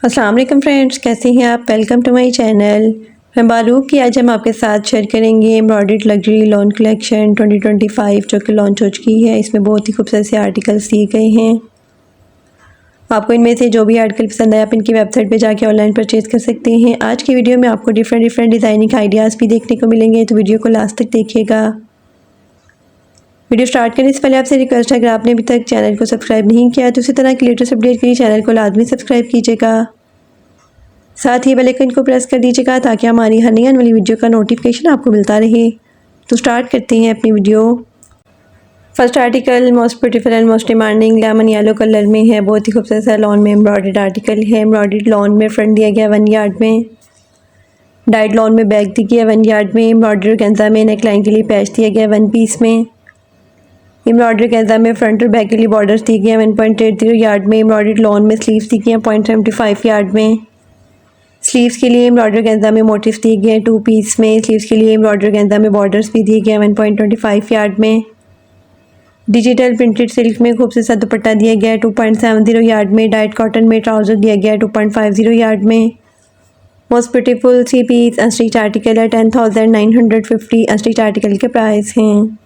अस्सलाम वालेकुम फ्रेंड्स, कैसे हैं आप। Welcome to my channel. मैं बारूक की आज हम आपके साथ शेयर करेंगे एम्ब्रॉयडर्ड लग्जरी लॉन कलेक्शन 2025 जो कि लॉन्च हो चुकी है। इसमें बहुत ही खूबसूरत से आर्टिकल्स दिए गए हैं। आपको इनमें से जो भी आर्टिकल पसंद आए आप इनकी वेबसाइट पे जाके ऑनलाइन परचेज़ कर सकते हैं। आज की वीडियो में आपको डिफरेंट डिज़ाइनिंग आइडियाज़ भी देखने को मिलेंगे, तो वीडियो को लास्ट तक देखिएगा। वीडियो स्टार्ट करने से पहले आपसे रिक्वेस्ट है, अगर आपने अभी तक चैनल को सब्सक्राइब नहीं किया तो इसी तरह की लेटेस्ट अपडेट के लिए चैनल को लाजमी सब्सक्राइब कीजिएगा। साथ ही बेल आइकन को प्रेस कर दीजिएगा ताकि हमारी हर नई आने वाली वीडियो का नोटिफिकेशन आपको मिलता रहे। तो स्टार्ट करते हैं अपनी video. First article most beautiful and most demanding lemon yellow colour में है। बहुत ही खूबसूरत सा लॉन में एम्ब्रॉयडर्ड आर्टिकल है। एम्ब्रॉयडर्ड लॉन में फ्रंट दिया गया 1 यार्ड में, डाइड लॉन में बैक दिया गया 1 यार्ड में। एम्ब्रॉयडर्ड गेंजा में नेकलाइन के लिए पैच दिया गया 1 पीस में। एम्ब्रॉयडर्ड गेंजा में फ्रंट और बैक के लिए बॉर्डर्स दिए गए 1.80 यार्ड में। एम्ब्रॉयडर्ड लॉन में स्लीव्स दी गई 0.75 यार्ड में। स्लीव्स के लिए एम्ब्रॉयडर्ड गेंजा में मोटिव्स दिए गए हैं 2 पीस में। स्लीव्स के लिए एम्ब्रॉयडर्ड गेंजा में बॉर्डर्स भी दिए गए हैं 1.25 यार्ड में। डिजिटल प्रिंटेड सिल्क में खूबसूरत सा दुपट्टा दिया गया है 2.70 यार्ड में। डाइट कॉटन में ट्राउज़र दिया गया है 2.50 यार्ड में। Most beautiful 3 piece unstitch article है 10,950 अनस्टिच आर्टिकल के प्राइस हैं।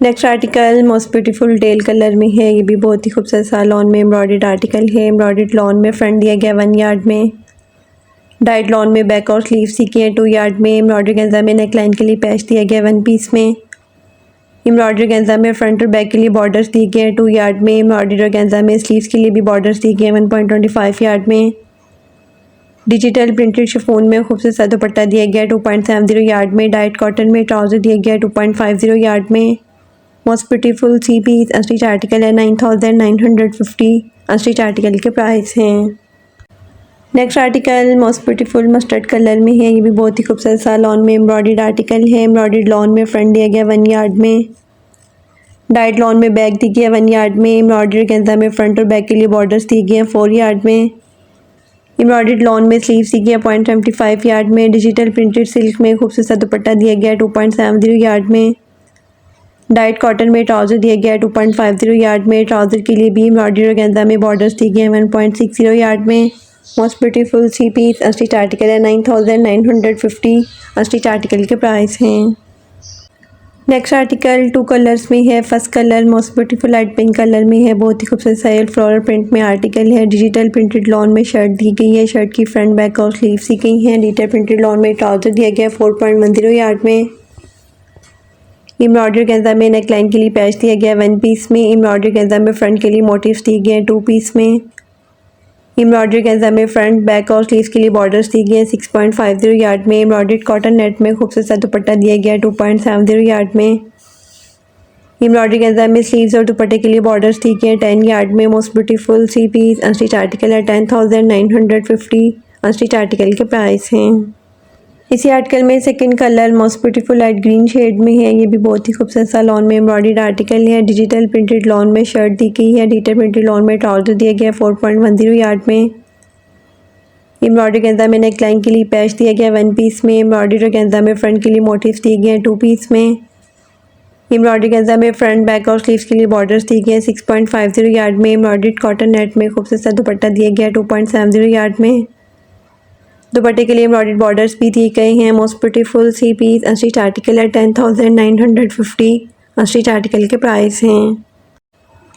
Next article most beautiful teal colour में है। ये भी बहुत ही खूबसूरत सा लॉन में एम्ब्रॉयडर्ड आर्टिकल है। एम्ब्रॉयडर्ड लॉन में फ्रंट दिया गया 1 यार्ड में, डाइट लॉन में बैक और स्लीव्स दी गई हैं 2 यार्ड में। एम्ब्रॉयडर्ड गेंजा में नेकलाइन के लिए पैच दिया गया 1 पीस में। एम्ब्रॉयडर्ड गेंजा में फ्रंट और बैक के लिए बॉर्डर्स दिए गए हैं 2 यार्ड में। एम्ब्रॉयडर्ड गेंजा में स्लीव्स के लिए भी बॉर्डर्स दिए गए हैं 1.25 यार्ड में। डिजिटल प्रिंटेड शिफॉन में खूबसूरत सा दुपट्टा दिया गया 2.70 यार्ड में। डाइट कॉटन में ट्राउज़र दिया गया 2.50 यार्ड में। Most beautiful 3 piece unstitch article है 9,950 अनस्टिच आर्टिकल के प्राइस हैं। Next article most beautiful mustard colour में है। ये भी बहुत ही खूबसूरत सा लॉन में एम्ब्रॉयडर्ड आर्टिकल है। एम्ब्रॉयडर्ड लॉन में फ्रंट दिया गया 1 यार्ड में, डाइट लॉन में बैक दी गया 1 यार्ड में। एम्ब्रॉयडर्ड गेंजा में फ्रंट और बैक के लिए बॉर्डर्स दिए गए हैं 4 यार्ड में। एम्ब्रॉयडर्ड लॉन में स्लीव्स दी गई 0.75 यार्ड में। डिजिटल प्रिंटेड सिल्क में खूबसूरत सा दुपट्टा दिया गया 2.70 यार्ड में। डाइट कॉटन में ट्राउज़र दिया गया 2.50 यार्ड में। ट्राउज़र के लिए भी एम्ब्रॉयडरी और गेंजा में बॉर्डर्स दिए गए 1.60 यार्ड में। Most beautiful 3 piece unstitch article है 9,950 अनस्टिच आर्टिकल के प्राइस हैं। नेक्स्ट आर्टिकल 2 कलर्स में है। First colour most beautiful light pink colour में है। बहुत ही खूबसूरत सा फ्लोरल प्रिंट में आर्टिकल है। डिजिटल प्रिंटेड लॉन में शर्ट दी गई है। शर्ट की फ्रंट बैक और स्लीव्स दी गई हैं। डिजिटल प्रिंटेड लॉन में ट्राउज़र दिया गया 4.10 यार्ड में। एम्ब्रॉयडरी गेंजा में नेकलाइन के लिए पैच दिया गया 1 पीस में। एम्ब्रॉयडरी गेंजा में फ्रंट के लिए मोटिव्स दिए गए हैं 2 पीस में। एम्ब्रॉयडरी गेंजा में फ्रंट बैक और स्लीव्स के लिए बॉर्डर्स दिए गए हैं 6.50 यार्ड में। एम्ब्रॉयडर्ड कॉटन नेट में खूबसूरत सा दुपट्टा दिया गया है 2.70 यार्ड में। एम्ब्रॉयडरी गेंजा में स्लीव्स और दुपट्टे के लिए बॉर्डर्स दिए गए हैं 10 यार्ड में। Most beautiful 3 piece unstitch article है 10,950 अनस्टिच आर्टिकल के प्राइस हैं। इसी आर्टिकल में second colour most beautiful light green shade में है। ये भी बहुत ही खूबसूरत सा लॉन में एम्ब्रॉयडर्ड आर्टिकल है। डिजिटल प्रिंटेड लॉन में शर्ट दी गई है। डिजिटल प्रिंटेड लॉन में ट्राउज़र दिया गया 4.10 यार्ड में। एम्ब्रॉयडरी गेंजा में नेकलाइन के लिए पैच दिया गया 1 पीस में। एम्ब्रॉयडरी गेंजा में फ्रंट के लिए मोटिव्स दिए गए हैं 2 पीस में। एम्ब्रॉयडरी गेंजा में फ्रंट बैक और स्लीव्स के लिए बॉर्डर्स दिए गए हैं 6.50 यार्ड में। एम्ब्रॉयडर्ड कॉटन नेट में खूबसूरत सा दुपट्टा दिया गया 2.70 यार्ड में। दुपट्टे के लिए एम्ब्रॉयडर्ड बॉर्डर्स भी दिए गए हैं। Most beautiful 3 piece unstitch article है 10,950 अनस्टिच आर्टिकल के प्राइस हैं।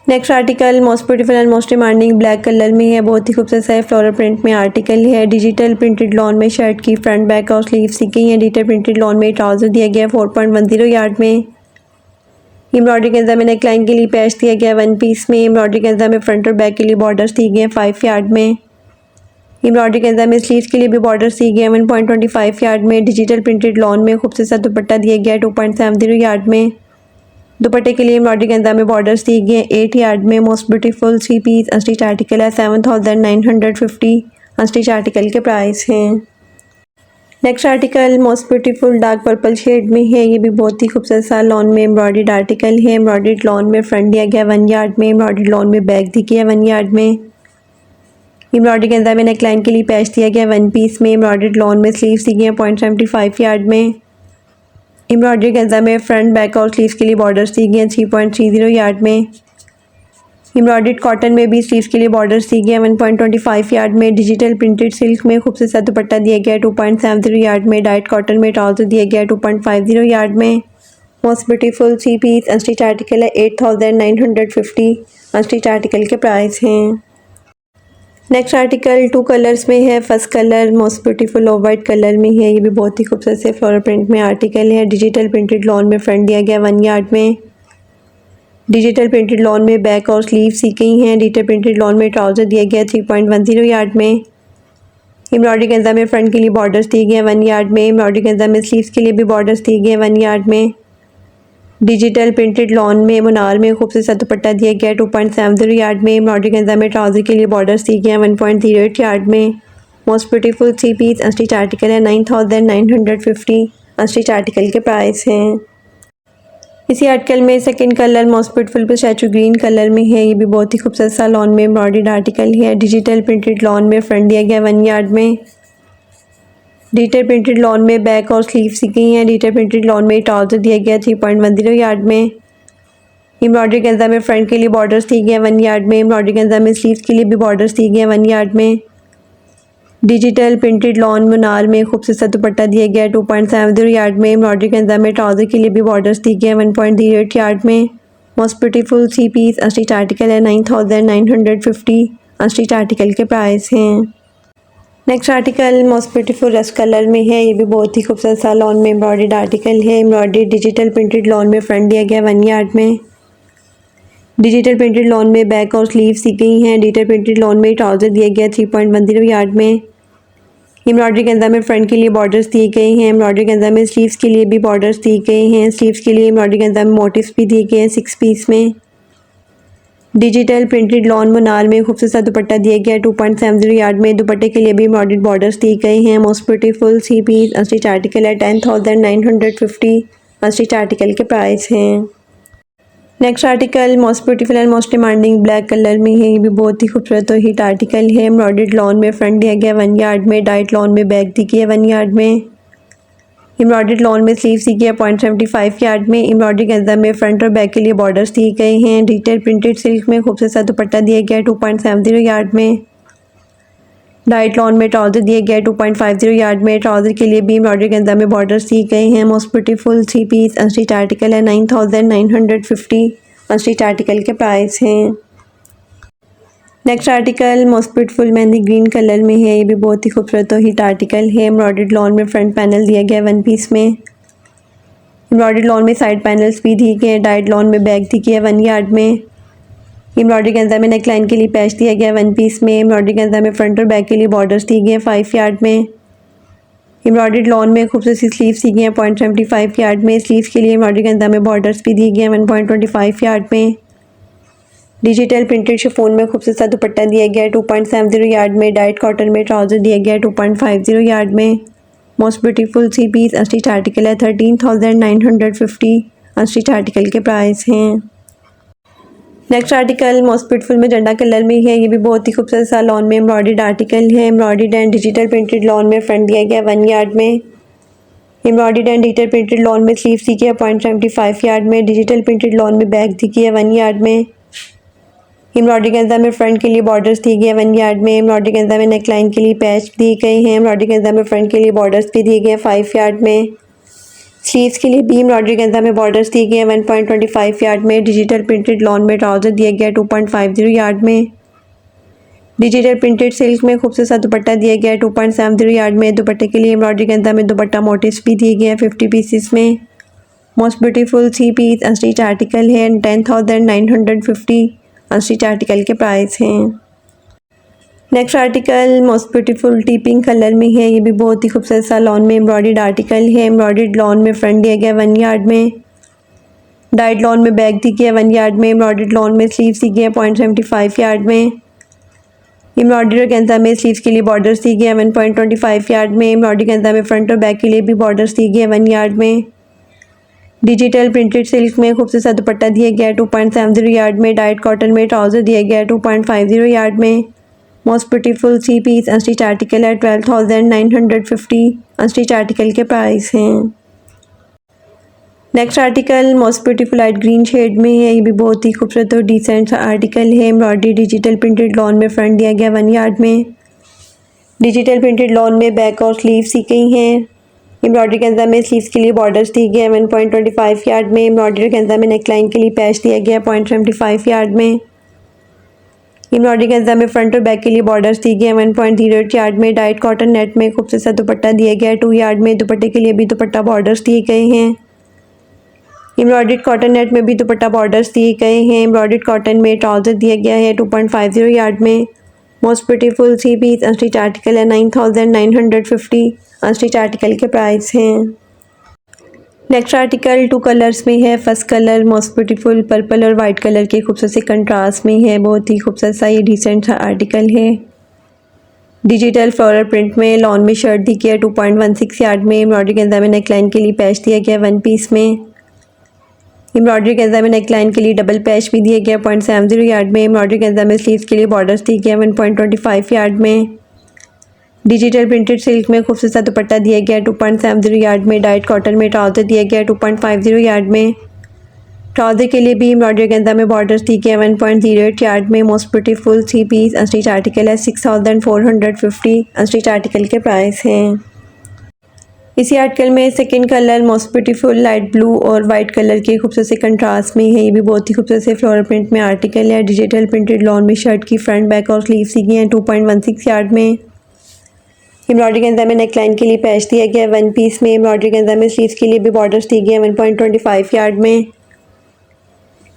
Next article most beautiful and most demanding black colour में है। बहुत ही खूबसूरत सा फ्लोरल प्रिंट में आर्टिकल है। डिजिटल प्रिंटेड लॉन में शर्ट की फ्रंट बैक और स्लीव्स दी गई हैं। डिजिटल प्रिंटेड लॉन में ट्राउज़र दिया गया 4.10 यार्ड में। एम्ब्रॉयडरी गेंजा में नेकलाइन के लिए पैच दिया गया 1 पीस में। एम्ब्रॉयडरी गेंजा में फ्रंट और बैक के लिए बॉर्डर्स दिए गए हैं 5 यार्ड में। एम्ब्रॉयडरी गेंजा में स्लीव्स के लिए भी बॉर्डर्स दिए गए हैं 1.25 यार्ड में। डिजिटल प्रिंटेड लॉन में खूबसूरत सा दुपट्टा दिया गया है 2.70 यार्ड में। दुपट्टे के लिए एम्ब्रॉयडरी गेंजा में बॉर्डर्स दिए गए हैं 8 यार्ड में। Most beautiful 3 piece unstitch article है 7,950 अनस्टिच आर्टिकल के प्राइस हैं। Next article most beautiful dark purple shade में है। ये भी बहुत ही खूबसूरत सा लॉन में एम्ब्रॉयडर्ड आर्टिकल है। एम्ब्रॉयडर्ड लॉन में फ्रंट दिया गया 1 यार्ड में। एम्ब्रॉयडर्ड लॉन में बैक दी गया 1 यार्ड में। एम्ब्रॉयडरी गेंजा में नेकलाइन के लिए पैच दिया गया 1 पीस में। एम्ब्रॉयडर्ड लॉन में स्लीव्स दी गई हैं 0.75 यार्ड में। एम्ब्रॉयडरी गेंजा में फ्रंट बैक और स्लीव्स के लिए बॉर्डर्स दी गई हैं 3.30 यार्ड में। एम्ब्रॉयडर्ड कॉटन में भी स्लीव्स के लिए बॉर्डर्स दी गए 1.25 यार्ड में। डिजिटल प्रिंटेड सिल्क में खूबसूरत सा दुपट्टा दिया गया 2.70 यार्ड में। डाइट कॉटन में ट्राउजर दिया गया 2.50 यार्ड में। Most beautiful 3 piece unstitch article है 8950। अनस्टिच आर्टिकल के प्राइस हैं। नेक्स्ट आर्टिकल 2 कलर्स में है। First colour most beautiful off white colour में है। ये भी बहुत ही खूबसूरत से फ्लोरल प्रिंट में आर्टिकल है। डिजिटल प्रिंटेड लॉन में फ्रंट दिया गया 1 यार्ड में। डिजिटल प्रिंटेड लॉन में बैक और स्लीव सी गई हैं। डिजिटल प्रिंटेड लॉन में ट्राउजर दिया गया 3.10 यार्ड में। एम्ब्रॉयडरी गेंजा में फ्रंट के लिए बॉर्डर्स दिए गए 1 यार्ड में। एम्ब्रॉयडरी गेंजा में स्लीव्स के लिए भी बॉर्डर्स दिए गए 1 यार्ड में। डिजिटल प्रिंटेड लॉन में मुनार में खूबसूरत सा दुपट्टा दिया गया 2.70 यार्ड में। एम्ब्रॉयडरी गेंजा में ट्राउजर के लिए बॉर्डर्स दिए गए 1.08 यार्ड में। Most beautiful 3 piece unstitch article है 9950। अनस्टिच आर्टिकल के प्राइस हैं। इसी आर्टिकल में second colour most beautiful pistachio green colour में है। ये भी बहुत ही खूबसूरत सा लॉन में एम्ब्रॉयडर्ड आर्टिकल है। डिजिटल प्रिंटेड लॉन में फ्रंट दिया गया 1 यार्ड में। डिजिटल प्रिंटेड लॉन में बैक और स्लीव सी गई हैं। डिजिटल प्रिंटेड लॉन में ट्राउजर दिया गया 3.10 यार्ड में। एम्ब्रॉयडरी गेंजा में फ्रंट के लिए बॉर्डर्स दिए गए 1 यार्ड में। एम्ब्रॉयडरी गेंजा में स्लीव्स के लिए भी बॉर्डर्स दिए गए 1 यार्ड में। डिजिटल प्रिंटेड लॉन मुनार में खूबसूरत सा दुपट्टा दिया गया 2.70 यार्ड में। एम्ब्रॉयडरी गेंजा में ट्राउजर के लिए भी बॉर्डर्स दिए गए 1.08 यार्ड में। Most beautiful 3 piece unstitch article है 9950। अनस्टिच आर्टिकल के प्राइस हैं। Next article most beautiful rust colour में है। ये भी बहुत ही खूबसूरत सा लॉन में एम्ब्रॉयडर्ड आर्टिकल है। एम्ब्रॉयडरी डिजिटल प्रिंटेड लॉन में फ्रंट दिया गया 1 यार्ड में। डिजिटल प्रिंटेड लॉन में बैक और स्लीव सी गई हैं। डिजिटल प्रिंटेड लॉन में ट्राउजर दिया गया 3.10 यार्ड में। एम्ब्रॉयडरी गेंजा में फ्रंट के लिए बॉर्डर्स दिए गए हैं। एम्ब्रॉयडरी गेंजा में स्लीव्स के लिए भी बॉर्डर्स दिए गए हैं। स्लीव्स के लिए एम्ब्रॉयडरी गेंजा में मोटिव्स भी दिए गए हैं 6 पीस में। डिजिटल प्रिंटेड लॉन मुनार में खूबसूरत सा दुपट्टा दिया गया 2.70 यार्ड में। दुपट्टे के लिए भी एम्ब्रॉयडर्ड बॉर्डर्स दिए गए हैं। Most beautiful 3 piece unstitch article है 10,950। अनस्टिच आर्टिकल के प्राइस हैं। Next article most beautiful and most demanding black colour में है। ये भी बहुत ही खूबसूरत और हिट आर्टिकल है। एम्ब्रॉयडर्ड लॉन में फ्रंट दिया गया 1 यार्ड में। डाइट लॉन में बैक दी गई है 1 यार्ड में। एम्ब्रॉयडर्ड लॉन में स्लीव दी गई है 0.75 यार्ड में। एम्ब्रॉयडरी गेंजा में फ्रंट और बैक के लिए बॉर्डर्स दिए गए हैं। डिजिटल प्रिंटेड सिल्क में खूबसूरत सा दुपट्टा दिया गया 2.70 यार्ड में। डाइट लॉन में ट्राउजर दिया गया 2.50 यार्ड में। ट्राउजर के लिए भी एम्ब्रॉयडरी गेंजा में बॉर्डर्स दिए गए हैं। Most beautiful 3 piece unstitch article है 9950। अनस्टिच आर्टिकल के प्राइस हैं। Next article most beautiful mehndi green colour में है। ये भी बहुत ही खूबसूरत और हिट आर्टिकल है। एम्ब्रॉयडर्ड लॉन में फ्रंट पैनल दिया गया 1 पीस में। एम्ब्रॉयडर्ड लॉन में साइड पैनल्स भी दिए गए हैं। डाइट लॉन में बैक दी गई है 1 यार्ड में। एम्ब्रॉयडरी गेंजा में नेक लाइन के लिए पैच दिया गया 1 पीस में। एम्ब्रॉयडरी गेंजा में फ्रंट और बैक के लिए बॉर्डर्स दिए गए 5 यार्ड में। एम्ब्रॉयडर्ड लॉन में खूबसूरत सी स्लीव्स दी गई हैं 0.75 यार्ड में। स्लीव्स के लिए एम्ब्रॉयडरी गेंजा में बॉर्डर्स भी दिए गए हैं 1.25 यार्ड में। डिजिटल प्रिंटेड शिफॉन में खूबसूरत सा दुपट्टा दिया गया है 2.70 यार्ड में। डाइट कॉटन में ट्राउजर दिया गया है 2.50 यार्ड में। Most beautiful 3 piece unstitch article है 13,950। अनस्टिच आर्टिकल के प्राइस हैं। Next article most beautiful magenta colour में है। ये भी बहुत ही खूबसूरत सा लॉन में एम्ब्रॉयडर्ड आर्टिकल है। Embroidered and digital printed lawn में फ्रंट दिया गया 1 यार्ड में। Embroidered and digital printed lawn में स्लीव दी गई है 0.75 यार्ड में। डिजिटल प्रिंटेड लॉन में बैक दी गई है 1 यार्ड में। एम्ब्रॉयडरी गेंजा में फ्रंट के लिए बॉर्डर्स दिए गए 1 यार्ड में। एम्ब्रॉयडरी गेंजा में नेक लाइन के लिए पैच दिए गए हैं। एम्ब्रॉयडरी गेंजा में फ्रंट के लिए बॉर्डर्स भी दिए गए हैं 5 यार्ड में। स्लीव्स के लिए भी एम्ब्रॉयडरी गेंजा में बॉर्डर्स दिए गए हैं 1.25 यार्ड में। डिजिटल प्रिंटेड लॉन में ट्राउजर दिया गया 2.50 यार्ड में। डिजिटल प्रिंटेड सिल्क में खूबसूरत सा दुपट्टा दिया गया है 2.70 यार्ड में। दुपट्टे के लिए एम्ब्रॉयडरी गेंजा में दुपट्टा मोटिव्स भी दिए गए हैं 50 पीसेस में। Most beautiful 3 piece unstitch article है 10,950। अनस्टिच आर्टिकल के प्राइस हैं। Next article most beautiful tea pink colour में है। ये भी बहुत ही खूबसूरत सा लॉन में एम्ब्रॉयडर्ड आर्टिकल है। एम्ब्रॉयडर्ड लॉन में फ्रंट दिया गया 1 यार्ड में। डाइट लॉन में बैक दी गई है 1 यार्ड में। एम्ब्रॉयडर्ड लॉन में स्लीव्स दी गई है 0.75 यार्ड में। एम्ब्रॉयडरी गेंजा में स्लीव्स के लिए बॉर्डर्स दी गई है 1.25 यार्ड में। एम्ब्रॉयडरी गेंजा में फ्रंट और बैक के लिए भी बॉर्डर्स दी गई है 1 यार्ड में। डिजिटल प्रिंटेड सिल्क में खूबसूरत सा दुपट्टा दिया गया है 2.70 यार्ड में। डाइट कॉटन में ट्राउजर दिया गया है 2.50 यार्ड में। Most beautiful 3 piece unstitch article है 12,950। अनस्टिच आर्टिकल के प्राइस हैं। Next article most beautiful light green shade में है। ये भी बहुत ही खूबसूरत और डिसेंट सा आर्टिकल है। एम्ब्रॉयडरी डिजिटल प्रिंटेड लॉन में फ्रंट दिया गया 1 यार्ड में। डिजिटल प्रिंटेड लॉन में बैक और स्लीव्स दी गई हैं। एम्ब्रॉयडरी के अंदर में स्लीव्स के लिए बॉर्डर्स दी गए 1.25 यार्ड में। एम्ब्रॉयडरी के अंदर में नेकलाइन के लिए पैच दिया गया 0.75 यार्ड में। एम्ब्रॉयडरी के अंदर में फ्रंट और बैक के लिए बॉर्डर्स दी गए 1.08 यार्ड में। डाइट कॉटन नेट में खूबसूरत सा दुपट्टा दिया गया 2 यार्ड में। दुपट्टे के लिए भी दुपट्टा बॉर्डर्स दिए गए हैं। एम्ब्रॉयडर्ड कॉटन नेट में भी दुपट्टा बॉर्डर्स दिए गए हैं। एम्ब्रॉयडर्ड कॉटन में ट्राउजर दिया गया है 2.50 यार्ड में। Most beautiful 3 piece unstitch article है 9,950 अनस्टिच आर्टिकल के प्राइस हैं। नेक्स्ट आर्टिकल 2 कलर्स में है। First colour most beautiful purple और वाइट कलर के खूबसूरत से कंट्रास्ट में है। बहुत ही खूबसूरत सा ये डिसेंट सा आर्टिकल है। डिजिटल फ्लोरल प्रिंट में लॉन में शर्ट दी गया 2.16 यार्ड में। एम्ब्रॉयडरी के अंदर में नेकलाइन के लिए पैच दिया गया 1 पीस में। एम्ब्रॉयडरी के अंदर में नेकलाइन के लिए डबल पैच भी दिया गया 0.70 यार्ड में। एम्ब्रॉयडरी के अंदर में स्लीव्स के लिए बॉर्डर्स दिए गया 1.25 यार्ड में। डिजिटल प्रिंटेड सिल्क में खूबसूरत सा दुपट्टा दिया गया 2.70 यार्ड में। डाइट कॉटन में ट्राउजर दिया गया 2.50 यार्ड में। ट्राउजर के लिए भी एम्ब्रॉयडरी के अंदर में बॉर्डर्स दिए गए 1.08 यार्ड में। Most beautiful 3 piece unstitch article है 6,450 अनस्टिच आर्टिकल के प्राइस हैं। इसी आर्टिकल में second colour most beautiful light blue और वाइट कलर के खूबसूरत से कंट्रास्ट में है। ये भी बहुत ही खूबसूरत से फ्लोरल प्रिंट में आर्टिकल है। डिजिटल प्रिंटेड लॉन में शर्ट की फ्रंट बैक और स्लीव दी गई हैं 2.16 यार्ड में। एम्ब्रॉयडरी के अंदर में नेकलाइन के लिए पैच दिया गया 1 पीस में। एम्ब्रॉयडरी के अंदर में स्लीव्स के लिए भी बॉर्डर्स दी गई हैं 1.25 यार्ड में।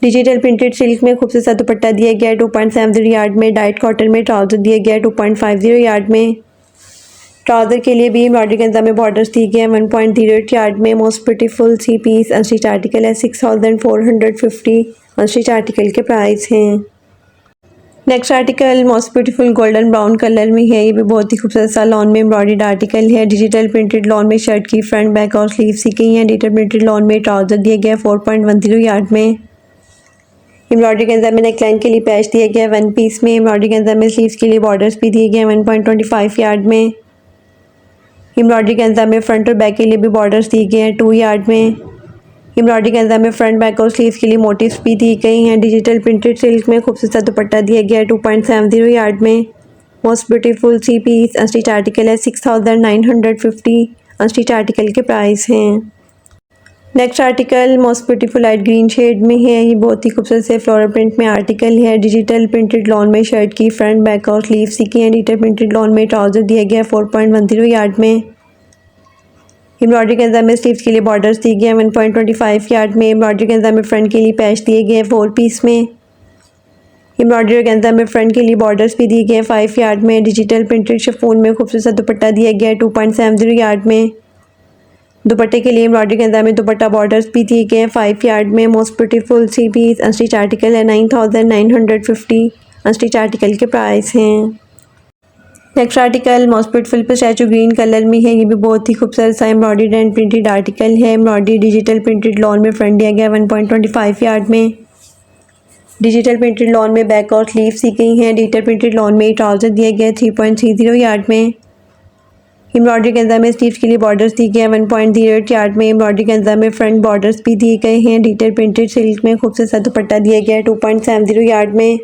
डिजिटल प्रिंटेड सिल्क में खूबसूरत सा दुपट्टा दिया गया 2.70 यार्ड में। डाइट कॉटन में ट्राउजर दिया गया 2.50 यार्ड में। ट्राउजर के लिए भी एम्ब्रॉयडरी के अंदर में बॉर्डर्स दी गए 1.08 यार्ड में। Most beautiful 3 piece unstitch article है 6,450 अनस्टिच आर्टिकल के प्राइस हैं। Next article most beautiful golden brown colour में है। ये भी बहुत ही खूबसूरत सा लॉन में एम्ब्रॉयडर्ड आर्टिकल है। डिजिटल प्रिंटेड लॉन में शर्ट की फ्रंट बैक और स्लीव सी गई हैं। डिजिटल प्रिंटेड लॉन में ट्राउजर दिया गया 4.10 यार्ड में। एम्ब्रॉयडरी के अंदर में नेकलाइन के लिए पैच दिया गया 1 पीस में। एम्ब्रॉयडरी के अंदर में स्लीव्स के लिए बॉर्डर्स भी दिए गए 1.25 यार्ड में। एम्ब्रॉयडरी के अंदर में फ्रंट और बैक के लिए भी बॉर्डर्स दिए गए हैं 2 यार्ड में। एम्ब्रॉयडरी के अंदर में फ्रंट बैक और स्लीव्स के लिए मोटिव्स भी दी गई हैं। डिजिटल प्रिंटेड सिल्क में खूबसूरत सा दुपट्टा दिया गया है 2.70 यार्ड में। Most beautiful 3 piece unstitch article है 6,950 अनस्टिच आर्टिकल के प्राइस हैं। Next article most beautiful light green shade में है। ये बहुत ही खूबसूरत से फ्लोरल प्रिंट में आर्टिकल है। डिजिटल प्रिंटेड लॉन में शर्ट की फ्रंट बैक और स्लीव सी की हैं। डिजिटल प्रिंटेड लॉन में ट्राउजर दिया गया 4.10 यार्ड में। एम्ब्रॉयडरी के अंदर में स्लीव्स के लिए बॉर्डर्स दिए गए 1.25 यार्ड में। एम्ब्रॉयडरी के अंदर में फ्रंट के लिए पैच दिए गए 4 पीस में। एम्ब्रॉयडरी के अंदर में फ्रंट के लिए बॉर्डर्स भी दिए गए 5 यार्ड में। डिजिटल प्रिंटेड शिफॉन में खूबसूरत सा दुपट्टा दिया गया 2.70 यार्ड में। दुपट्टे के लिए एम्ब्रॉयडरी के अंदर में दुपट्टा बॉर्डर्स भी दिए गए 5 यार्ड में। Most beautiful 3 piece unstitch article है 9,950 अनस्टिच आर्टिकल के प्राइस हैं। Next article most beautiful pistachio green colour में है। ये भी बहुत ही खूबसूरत सा एम्ब्रॉयडर्ड एंड प्रिंटेड आर्टिकल है। एम्ब्रॉयडरी डिजिटल प्रिंटेड लॉन में फ्रंट दिया गया 1.25 यार्ड में। डिजिटल प्रिंटेड लॉन में बैक और स्लीव सी गई हैं। डिजिटल प्रिंटेड लॉन में ट्राउजर दिया गया 3.30 यार्ड में। एम्ब्रॉयडरी के अंदर में स्लीव्स के लिए बॉर्डर्स दिए गए 1.08 यार्ड में। एम्ब्रॉयडरी के अंदर में फ्रंट बॉर्डर्स भी दिए गए हैं। डिजिटल प्रिंटेड सिल्क में खूबसूरत सा दुपट्टा दिया गया 2.70 यार्ड में।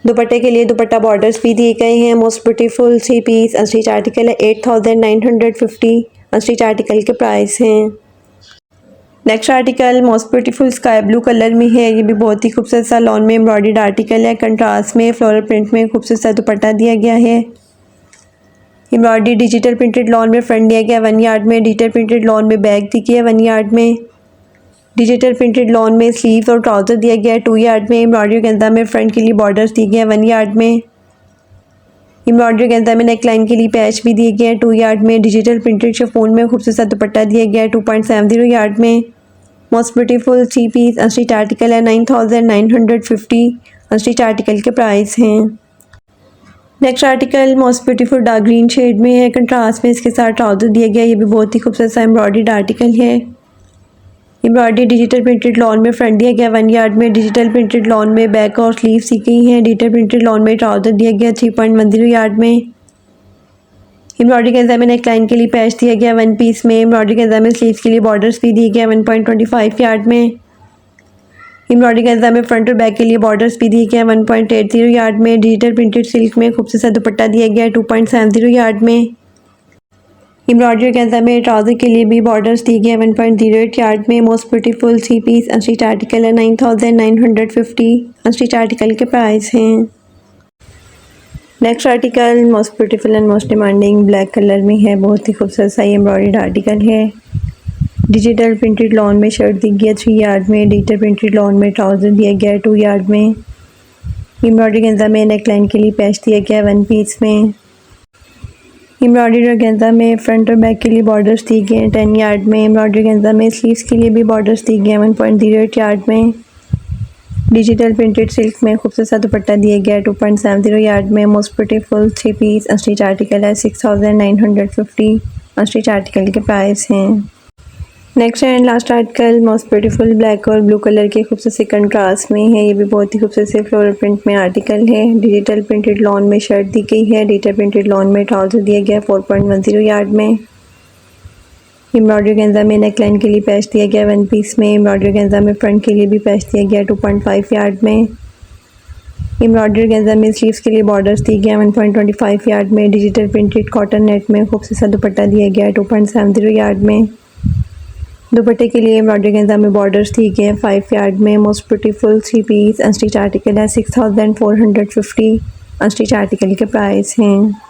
दुपट्टे के लिए दुपट्टा बॉर्डर्स भी दिए गए हैं। Most beautiful 3 piece unstitch article है 8,950 अनस्टिच आर्टिकल के प्राइस हैं। Next article most beautiful sky blue colour में है। ये भी बहुत ही खूबसूरत सा लॉन में एम्ब्रॉयडर्ड आर्टिकल है। कंट्रास्ट में फ्लोरल प्रिंट में खूबसूरत सा दुपट्टा दिया गया है। एम्ब्रॉयडरी डिजिटल प्रिंटेड लॉन में फ्रंट दिया गया 1 यार्ड में। डिजिटल प्रिंटेड लॉन में बैक दी गई है 1 यार्ड में। डिजिटल प्रिंटेड लॉन में स्लीव्स और ट्राउजर दिया गया है 2 यार्ड में। एम्ब्रॉयडरी के अंदर में फ्रंट के लिए बॉर्डर्स दिए गए हैं 1 यार्ड में। एम्ब्रॉयडरी के अंदर में नेकलाइन के लिए पैच भी दिए गए हैं 2 यार्ड में। डिजिटल प्रिंटेड शिफॉन में खूबसूरत सा दुपट्टा दिया गया है 2.70 यार्ड में। Most beautiful 3 piece unstitch article है 9,950 अनस्टिच आर्टिकल के प्राइस हैं। Next article most beautiful dark green shade में है। कंट्रास्ट में इसके साथ ट्राउजर दिया गया। ये भी बहुत ही खूबसूरत सा एम्ब्रॉयडर्ड आर्टिकल है। एम्ब्रॉयडरी डिजिटल प्रिंटेड लॉन में फ्रंट दिया गया 1 यार्ड में। डिजिटल प्रिंटेड लॉन में बैक और स्लीव सी गई हैं। डिजिटल प्रिंटेड लॉन में ट्राउजर दिया गया 3.10 यार्ड में। एम्ब्रॉयडरी के अंदर में नेक लाइन के लिए पैच दिया गया 1 पीस में। एम्ब्रॉयडरी के अंदर में स्लीव्स के लिए बॉर्डर्स भी दिए गए 1.25 यार्ड में। एम्ब्रॉयडरी के अंदर में फ्रंट और बैक के लिए बॉर्डर्स भी दिए गए 1.80 यार्ड में। डिजिटल प्रिंटेड सिल्क में खूबसूरत दुपट्टा दिया गया 2.70 यार्ड में। एम्ब्रॉयडरी के अंदर में ट्राउज़र के लिए भी बॉर्डर्स दिए गए 1.08 यार्ड में। Most beautiful 3 piece unstitch article है 9950 अनस्टिच आर्टिकल के प्राइस हैं। Next article most beautiful and most demanding black colour में है। बहुत ही खूबसूरत सा एम्ब्रॉयडर्ड आर्टिकल है। डिजिटल प्रिंटेड लॉन में शर्ट दी गया 3 यार्ड में। डिजिटल प्रिंटेड लॉन में ट्राउज़र दिया गया 2 यार्ड में। एम्ब्रॉयडरी के अंदर में नेक लाइन के लिए पैच दिया गया 1 पीस में। एम्ब्रॉयडरी ऑर्गेन्जा में फ्रंट और बैक के लिए बॉर्डर्स दिए गए हैं 10 यार्ड में। एम्ब्रॉयडरी ऑर्गेन्जा में स्लीव्स के लिए भी बॉर्डर्स दिए गए हैं 1.08 यार्ड में। डिजिटल प्रिंटेड सिल्क में खूबसूरत सा दुपट्टा दिया गया है 2.70 यार्ड में। Most beautiful 3 piece unstitch article है 6950 अनस्टिच आर्टिकल के प्राइस हैं। Next and last article most beautiful black और ब्लू कलर के खूबसूरत से कंट्रास्ट में है। ये भी बहुत ही खूबसूरत से फ्लोरल प्रिंट में आर्टिकल है। डिजिटल प्रिंटेड लॉन में शर्ट दी गई है। डिजिटल प्रिंटेड लॉन में ट्राउज़र दिया गया 4.10 यार्ड में। एम्ब्रॉयडरी ऑर्गेन्जा में नेक लाइन के लिए पैच दिया गया 1 पीस में। एम्ब्रॉयडरी ऑर्गेन्जा में फ्रंट के लिए भी पैच दिया गया 2.5 यार्ड में। एम्ब्रॉयडरी ऑर्गेन्जा में स्लीव्स के लिए बॉर्डर्स दिए गए 1.25 यार्ड में। डिजिटल प्रिंटेड कॉटन नेट में खूबसूरत सा दुपट्टा दिया गया 2.70 यार्ड में। दुपट्टे के लिए एम्ब्रॉयडरी ऑर्गेन्जा में बॉर्डर्स दिए गए 5 यार्ड में। Most beautiful 3 piece unstitch article है 6450 अनस्टिच आर्टिकल के प्राइस हैं।